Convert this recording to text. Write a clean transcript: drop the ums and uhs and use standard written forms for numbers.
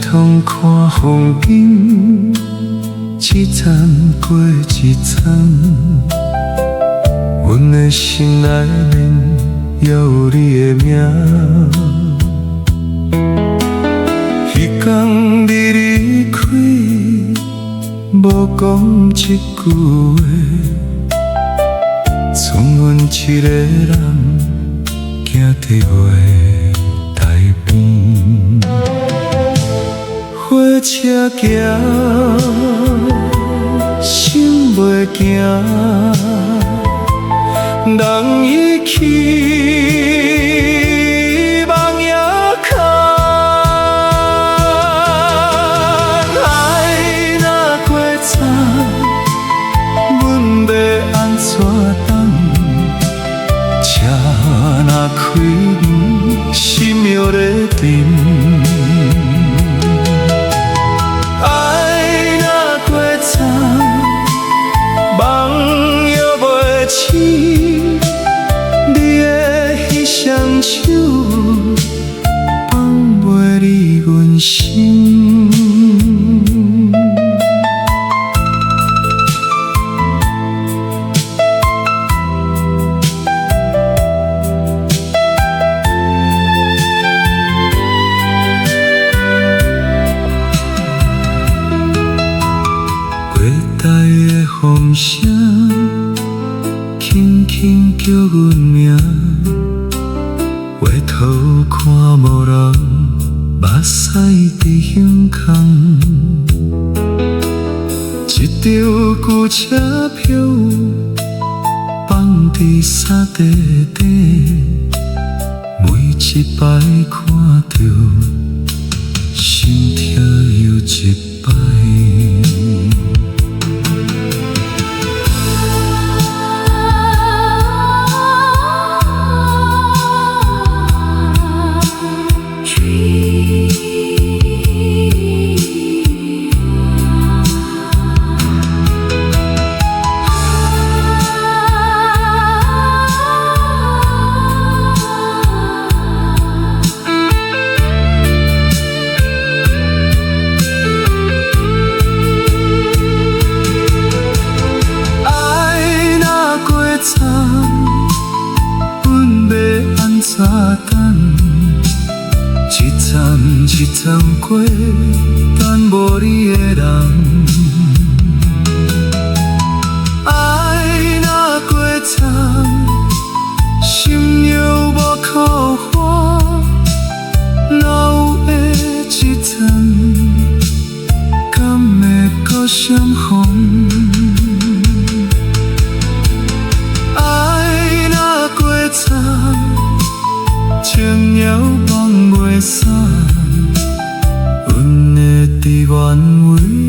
通看风景，一站过一站，阮的心内面也有你的名。彼天你离开，无讲一句话，剩阮一个人行伫月台边。火车行，心袂惊，人已去。若开门，心又在沉。爱若过长，梦又袂醒。你的迄双手，放袂离阮心。台的风声，轻轻叫阮名，回头看无人，目屎伫胸空。一张旧车票放伫沙地底，每一摆看着，心跳又一摆。阮要安怎等？一站一站过，等无你的人。爱若过长，心又无可花，哪有的一阵，敢会搁相逢？情了放袂散，阮会伫原位。